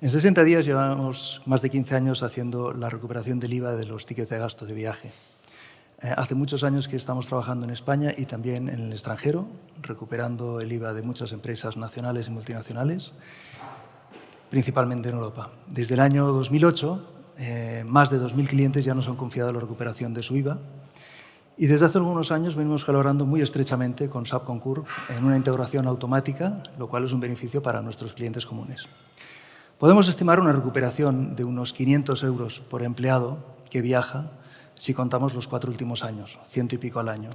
En 60 días llevamos más de 15 años haciendo la recuperación del IVA de los tickets de gasto de viaje. Hace muchos años que estamos trabajando en España y también en el extranjero, recuperando el IVA de muchas empresas nacionales y multinacionales, principalmente en Europa. Desde el año 2008, más de 2.000 clientes ya nos han confiado la recuperación de su IVA y desde hace algunos años venimos colaborando muy estrechamente con SAP Concur en una integración automática, lo cual es un beneficio para nuestros clientes comunes. Podemos estimar una recuperación de unos 500 euros por empleado que viaja si contamos los 4 últimos años, 100 y pico al año.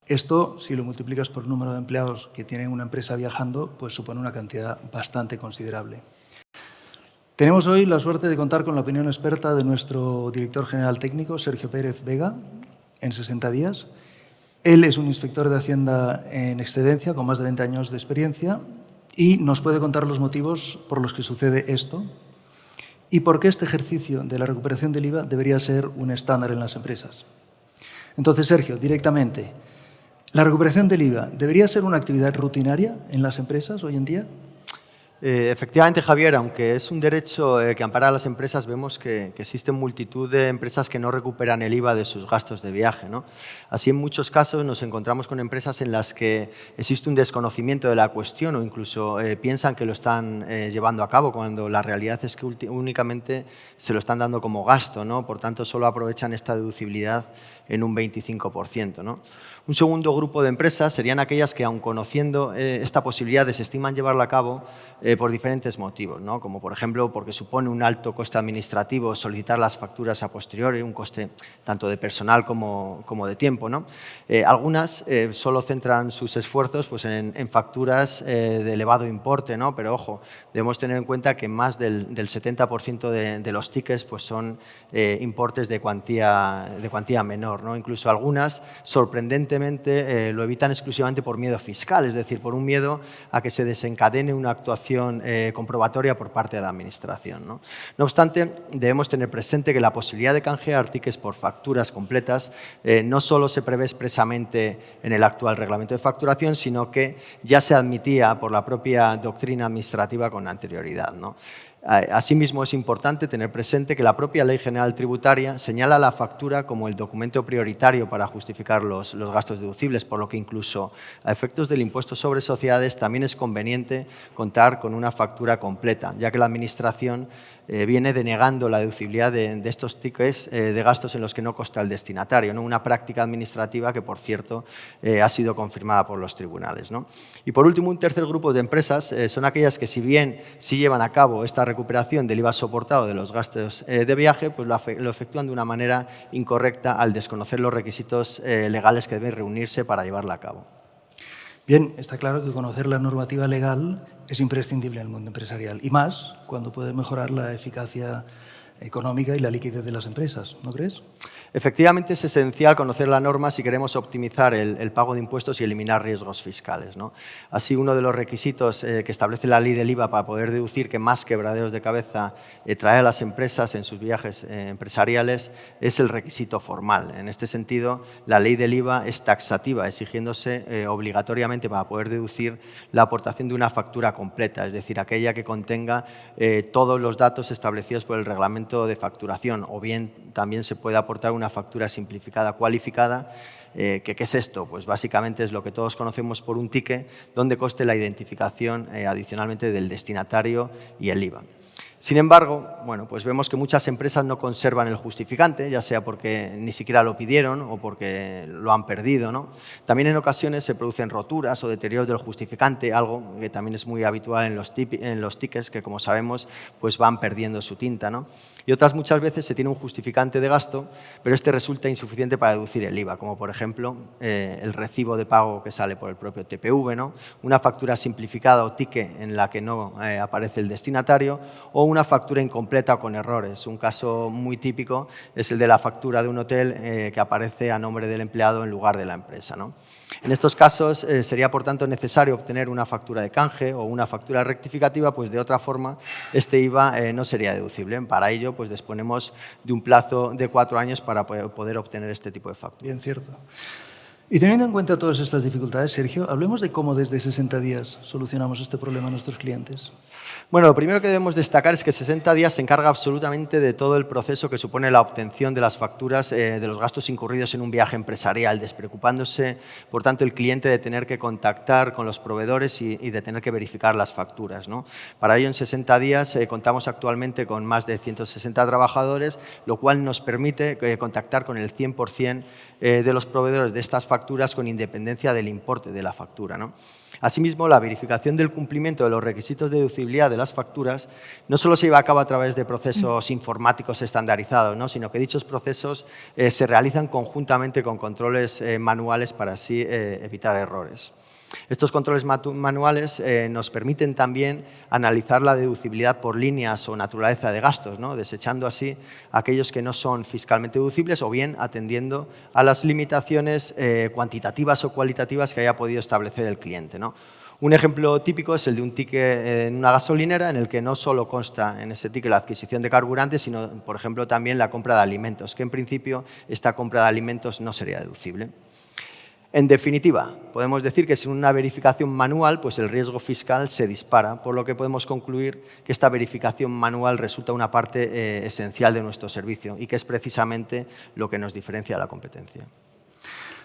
Esto, si lo multiplicas por el número de empleados que tienen una empresa viajando, pues supone una cantidad bastante considerable. Tenemos hoy la suerte de contar con la opinión experta de nuestro director general técnico, Sergio Pérez Vega, en 60 días. Él es un inspector de Hacienda en excedencia con más de 20 años de experiencia y nos puede contar los motivos por los que sucede esto y por qué este ejercicio de la recuperación del IVA debería ser un estándar en las empresas. Entonces, Sergio, directamente, ¿la recuperación del IVA debería ser una actividad rutinaria en las empresas hoy en día? Efectivamente, Javier, aunque es un derecho que ampara a las empresas, vemos que existen multitud de empresas que no recuperan el IVA de sus gastos de viaje, ¿no? Así, en muchos casos nos encontramos con empresas en las que existe un desconocimiento de la cuestión o incluso piensan que lo están llevando a cabo cuando la realidad es que únicamente se lo están dando como gasto, ¿no? Por tanto, solo aprovechan esta deducibilidad en un 25%, ¿no? Un segundo grupo de empresas serían aquellas que, aun conociendo esta posibilidad, desestiman llevarla a cabo por diferentes motivos, ¿no? Como por ejemplo porque supone un alto coste administrativo solicitar las facturas a posteriori, un coste tanto de personal como de tiempo, ¿no? Algunas solo centran sus esfuerzos pues, en facturas de elevado importe, ¿no? Pero ojo, debemos tener en cuenta que más del 70% de los tickets pues, son importes de cuantía menor, ¿no? Incluso algunas, sorprendentemente, lo evitan exclusivamente por miedo fiscal, es decir, por un miedo a que se desencadene una actuación comprobatoria por parte de la Administración, ¿no? No obstante, debemos tener presente que la posibilidad de canjear tickets por facturas completas no solo se prevé expresamente en el actual reglamento de facturación, sino que ya se admitía por la propia doctrina administrativa con anterioridad, ¿no? Asimismo, es importante tener presente que la propia Ley General Tributaria señala la factura como el documento prioritario para justificar los gastos deducibles, por lo que incluso a efectos del impuesto sobre sociedades también es conveniente contar con una factura completa, ya que la Administración viene denegando la deducibilidad de estos tickets de gastos en los que no consta el destinatario, ¿no? Una práctica administrativa que, por cierto, ha sido confirmada por los tribunales, ¿no? Y por último, un tercer grupo de empresas son aquellas que, si bien sí llevan a cabo esta recuperación del IVA soportado de los gastos de viaje, pues lo efectúan de una manera incorrecta al desconocer los requisitos legales que deben reunirse para llevarla a cabo. Bien, está claro que conocer la normativa legal es imprescindible en el mundo empresarial y más cuando puede mejorar la eficacia económica y la liquidez de las empresas, ¿no crees? Efectivamente, es esencial conocer la norma si queremos optimizar el pago de impuestos y eliminar riesgos fiscales, ¿no? Así, uno de los requisitos que establece la ley del IVA para poder deducir que más quebraderos de cabeza trae a las empresas en sus viajes empresariales es el requisito formal. En este sentido, la ley del IVA es taxativa, exigiéndose obligatoriamente para poder deducir la aportación de una factura completa, es decir, aquella que contenga todos los datos establecidos por el reglamento de facturación, o bien también se puede aportar una factura simplificada cualificada. ¿Qué es esto? Pues básicamente es lo que todos conocemos por un ticket donde conste la identificación adicionalmente del destinatario y el IVA. Sin embargo, bueno, pues vemos que muchas empresas no conservan el justificante, ya sea porque ni siquiera lo pidieron o porque lo han perdido, ¿no? También en ocasiones se producen roturas o deterioros del justificante, algo que también es muy habitual en los tickets que, como sabemos, pues van perdiendo su tinta, ¿no? Y otras muchas veces se tiene un justificante de gasto, pero este resulta insuficiente para deducir el IVA, como por ejemplo el recibo de pago que sale por el propio TPV, ¿no? Una factura simplificada o ticket en la que no aparece el destinatario, o una factura incompleta o con errores. Un caso muy típico es el de la factura de un hotel que aparece a nombre del empleado en lugar de la empresa, ¿no? En estos casos sería, por tanto, necesario obtener una factura de canje o una factura rectificativa, pues de otra forma este IVA no sería deducible. Para ello, pues disponemos de un plazo de 4 años para poder obtener este tipo de factura. Bien, cierto. Y teniendo en cuenta todas estas dificultades, Sergio, hablemos de cómo desde 60 días solucionamos este problema a nuestros clientes. Bueno, lo primero que debemos destacar es que 60 días se encarga absolutamente de todo el proceso que supone la obtención de las facturas de los gastos incurridos en un viaje empresarial, despreocupándose, por tanto, el cliente de tener que contactar con los proveedores y de tener que verificar las facturas, ¿no? Para ello, en 60 días contamos actualmente con más de 160 trabajadores, lo cual nos permite contactar con el 100% de los proveedores de estas facturas con independencia del importe de la factura, ¿no? Asimismo, la verificación del cumplimiento de los requisitos de deducibilidad de las facturas no solo se lleva a cabo a través de procesos informáticos estandarizados, ¿no? Sino que dichos procesos se realizan conjuntamente con controles manuales para así evitar errores. Estos controles manuales nos permiten también analizar la deducibilidad por líneas o naturaleza de gastos, ¿no? Desechando así aquellos que no son fiscalmente deducibles o bien atendiendo a las limitaciones cuantitativas o cualitativas que haya podido establecer el cliente, ¿no? Un ejemplo típico es el de un ticket en una gasolinera en el que no solo consta en ese ticket la adquisición de carburante, sino, por ejemplo, también la compra de alimentos, que en principio esta compra de alimentos no sería deducible. En definitiva, podemos decir que sin una verificación manual, pues el riesgo fiscal se dispara, por lo que podemos concluir que esta verificación manual resulta una parte esencial de nuestro servicio y que es precisamente lo que nos diferencia de la competencia.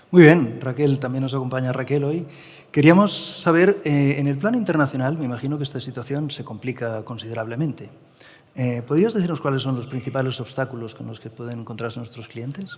Muy bien, Raquel, también nos acompaña Raquel hoy. Queríamos saber, en el plano internacional, me imagino que esta situación se complica considerablemente. ¿Podrías decirnos cuáles son los principales obstáculos con los que pueden encontrarse nuestros clientes?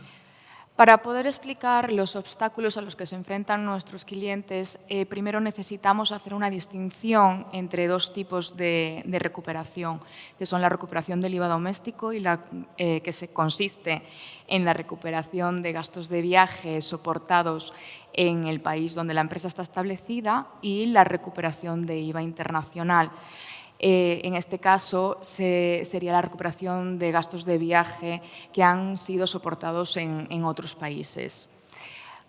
Para poder explicar los obstáculos a los que se enfrentan nuestros clientes, primero necesitamos hacer una distinción entre dos tipos de recuperación, que son la recuperación del IVA doméstico y la que consiste en la recuperación de gastos de viaje soportados en el país donde la empresa está establecida y la recuperación de IVA internacional. En este caso, sería la recuperación de gastos de viaje que han sido soportados en otros países.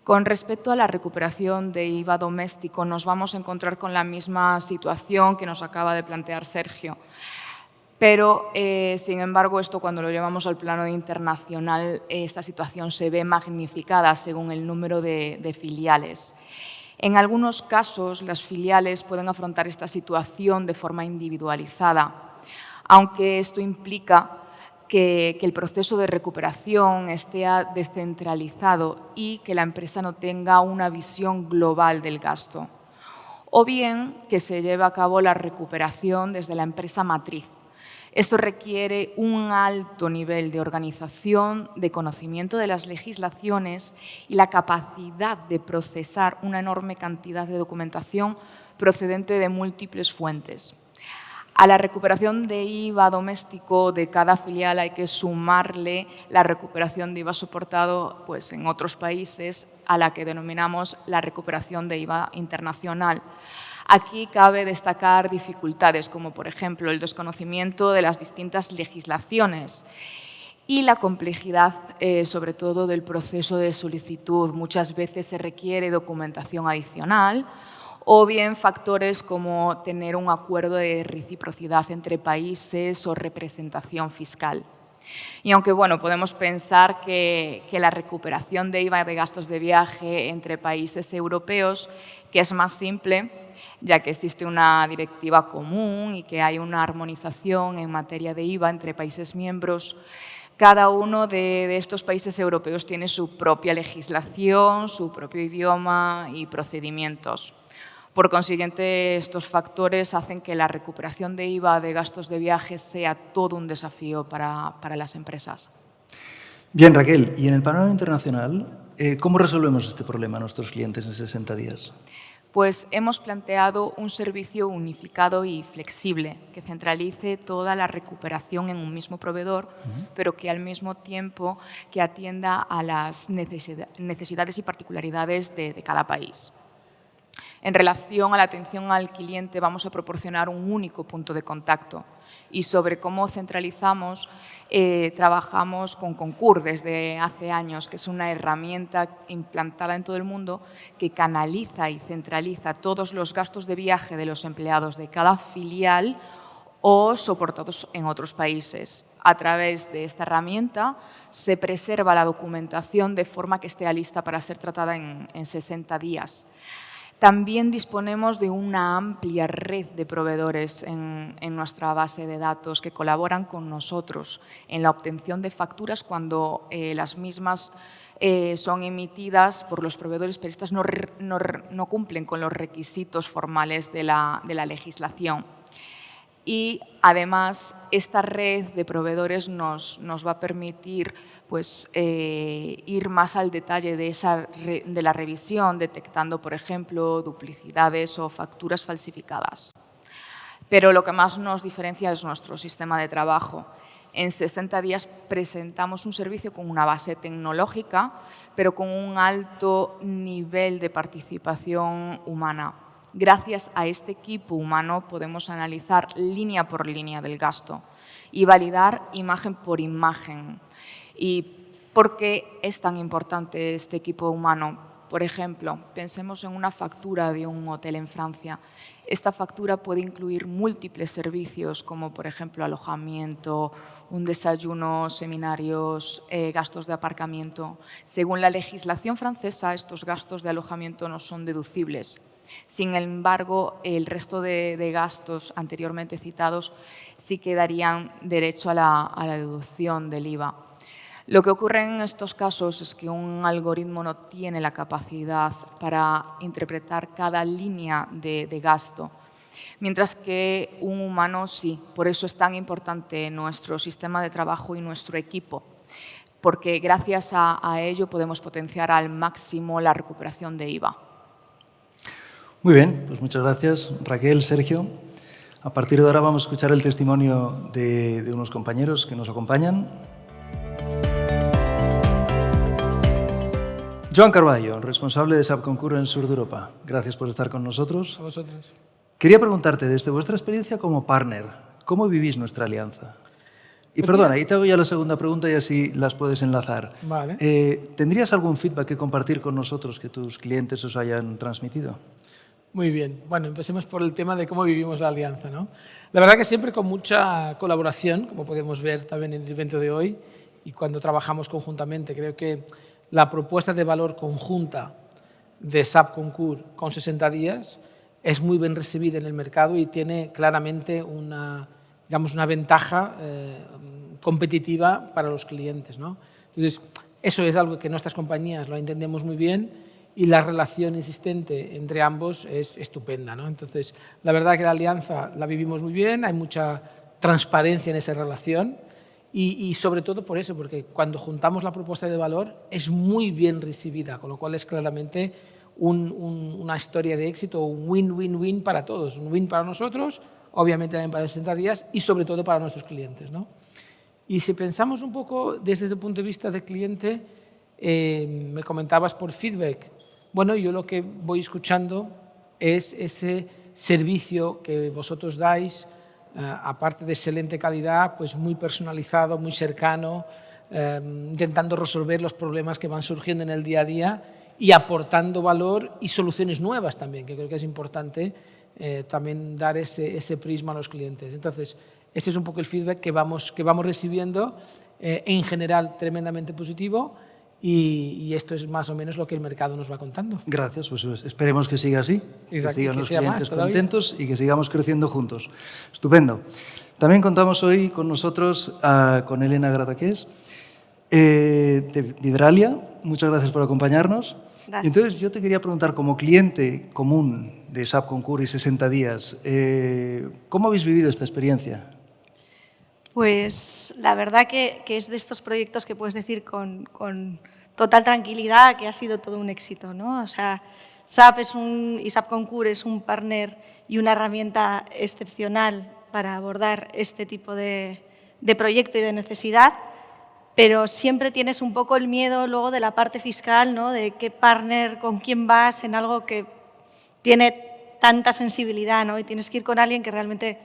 Con respecto a la recuperación de IVA doméstico, nos vamos a encontrar con la misma situación que nos acaba de plantear Sergio. Pero, sin embargo, esto cuando lo llevamos al plano internacional, esta situación se ve magnificada según el número de filiales. En algunos casos, las filiales pueden afrontar esta situación de forma individualizada, aunque esto implica que el proceso de recuperación esté descentralizado y que la empresa no tenga una visión global del gasto, o bien que se lleve a cabo la recuperación desde la empresa matriz. Esto requiere un alto nivel de organización, de conocimiento de las legislaciones y la capacidad de procesar una enorme cantidad de documentación procedente de múltiples fuentes. A la recuperación de IVA doméstico de cada filial hay que sumarle la recuperación de IVA soportado pues, en otros países, a la que denominamos la recuperación de IVA internacional. Aquí cabe destacar dificultades como, por ejemplo, el desconocimiento de las distintas legislaciones y la complejidad, sobre todo, del proceso de solicitud. Muchas veces se requiere documentación adicional o bien factores como tener un acuerdo de reciprocidad entre países o representación fiscal. Y aunque bueno, podemos pensar que la recuperación de IVA de gastos de viaje entre países europeos, que es más simple, ya que existe una directiva común y que hay una armonización en materia de IVA entre países miembros, cada uno de estos países europeos tiene su propia legislación, su propio idioma y procedimientos. Por consiguiente, estos factores hacen que la recuperación de IVA de gastos de viaje sea todo un desafío para las empresas. Bien, Raquel, y en el panorama internacional, ¿cómo resolvemos este problema a nuestros clientes en 60 días? Pues hemos planteado un servicio unificado y flexible que centralice toda la recuperación en un mismo proveedor, pero que al mismo tiempo que atienda a las necesidades y particularidades de cada país. En relación a la atención al cliente, vamos a proporcionar un único punto de contacto. Y sobre cómo centralizamos, trabajamos con Concur desde hace años, que es una herramienta implantada en todo el mundo que canaliza y centraliza todos los gastos de viaje de los empleados de cada filial o soportados en otros países. A través de esta herramienta se preserva la documentación de forma que esté lista para ser tratada en 60 días. También disponemos de una amplia red de proveedores en nuestra base de datos que colaboran con nosotros en la obtención de facturas cuando las mismas son emitidas por los proveedores, pero estas no cumplen con los requisitos formales de la legislación. Y además, esta red de proveedores nos va a permitir pues, ir más al detalle de la revisión, detectando, por ejemplo, duplicidades o facturas falsificadas. Pero lo que más nos diferencia es nuestro sistema de trabajo. En 60 días presentamos un servicio con una base tecnológica, pero con un alto nivel de participación humana. Gracias a este equipo humano podemos analizar línea por línea del gasto y validar imagen por imagen. ¿Y por qué es tan importante este equipo humano? Por ejemplo, pensemos en una factura de un hotel en Francia. Esta factura puede incluir múltiples servicios, como por ejemplo alojamiento, un desayuno, seminarios, gastos de aparcamiento. Según la legislación francesa, estos gastos de alojamiento no son deducibles. Sin embargo, el resto de gastos anteriormente citados sí que darían derecho a la deducción del IVA. Lo que ocurre en estos casos es que un algoritmo no tiene la capacidad para interpretar cada línea de gasto, mientras que un humano sí. Por eso es tan importante nuestro sistema de trabajo y nuestro equipo, porque gracias a ello podemos potenciar al máximo la recuperación de IVA. Muy bien, pues muchas gracias, Raquel, Sergio. A partir de ahora vamos a escuchar el testimonio de unos compañeros que nos acompañan. Joan Carballo, responsable de SAP Concur en Sur de Europa. Gracias por estar con nosotros. A vosotros. Quería preguntarte, desde vuestra experiencia como partner, ¿cómo vivís nuestra alianza? Y perdona, ahí te hago ya la segunda pregunta y así las puedes enlazar. Vale. ¿Tendrías algún feedback que compartir con nosotros que tus clientes os hayan transmitido? Muy bien. Bueno, empecemos por el tema de cómo vivimos la alianza, ¿no? La verdad que siempre con mucha colaboración, como podemos ver también en el evento de hoy, y cuando trabajamos conjuntamente. Creo que la propuesta de valor conjunta de SAP Concur con 60 días es muy bien recibida en el mercado y tiene claramente una ventaja competitiva para los clientes, ¿no? Entonces, eso es algo que nuestras compañías lo entendemos muy bien y la relación existente entre ambos es estupenda, ¿no? Entonces, la verdad que la alianza la vivimos muy bien, hay mucha transparencia en esa relación y sobre todo por eso, porque cuando juntamos la propuesta de valor es muy bien recibida, con lo cual es claramente una historia de éxito, un win-win-win para todos, un win para nosotros, obviamente también para 60 días y sobre todo para nuestros clientes, ¿no? Y si pensamos un poco desde el punto de vista del cliente, me comentabas por feedback. Bueno, yo lo que voy escuchando es ese servicio que vosotros dais, aparte de excelente calidad, pues muy personalizado, muy cercano, intentando resolver los problemas que van surgiendo en el día a día y aportando valor y soluciones nuevas también, que creo que es importante también dar ese prisma a los clientes. Entonces, este es un poco el feedback que vamos recibiendo, en general tremendamente positivo, y esto es más o menos lo que el mercado nos va contando. Gracias, pues esperemos que siga así, exacto, que sigan los clientes más, contentos y que sigamos creciendo juntos. Estupendo. También contamos hoy con nosotros con Elena Grataqués, de Hidralia. Muchas gracias por acompañarnos. Gracias. Y entonces yo te quería preguntar, como cliente común de SAP Concur y 60 días, ¿cómo habéis vivido esta experiencia? Pues la verdad que es de estos proyectos que puedes decir con total tranquilidad que ha sido todo un éxito, ¿no? O sea, SAP y SAP Concur es un partner y una herramienta excepcional para abordar este tipo de proyecto y de necesidad, pero siempre tienes un poco el miedo luego de la parte fiscal, ¿no? De qué partner, con quién vas en algo que tiene tanta sensibilidad, ¿no? Y tienes que ir con alguien que realmente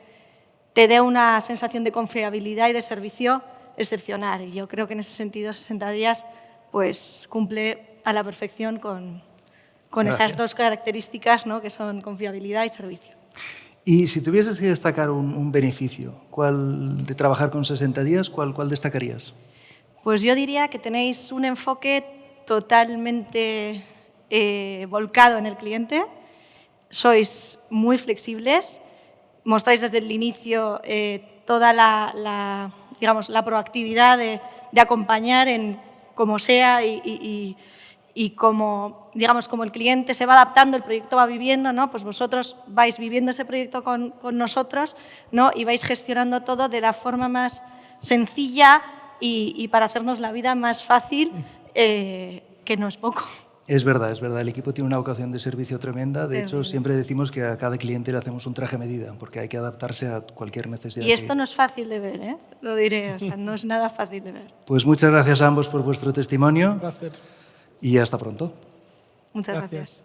te dé una sensación de confiabilidad y de servicio excepcional. Y yo creo que en ese sentido 60 días pues, cumple a la perfección con esas dos características, ¿no? Que son confiabilidad y servicio. Y si tuvieses que destacar un beneficio de trabajar con 60 días, ¿cuál destacarías? Pues yo diría que tenéis un enfoque totalmente volcado en el cliente, sois muy flexibles, mostráis desde el inicio toda la proactividad de acompañar en como sea y como el cliente se va adaptando, el proyecto va viviendo, ¿no? Pues vosotros vais viviendo ese proyecto con nosotros, ¿no? Y vais gestionando todo de la forma más sencilla y para hacernos la vida más fácil, que no es poco. Es verdad, el equipo tiene una vocación de servicio tremenda. De hecho, siempre decimos que a cada cliente le hacemos un traje a medida, porque hay que adaptarse a cualquier necesidad. Y esto no es fácil de ver, ¿eh? Lo diré, o sea, no es nada fácil de ver. Pues muchas gracias a ambos por vuestro testimonio. Un placer. Y hasta pronto. Muchas gracias.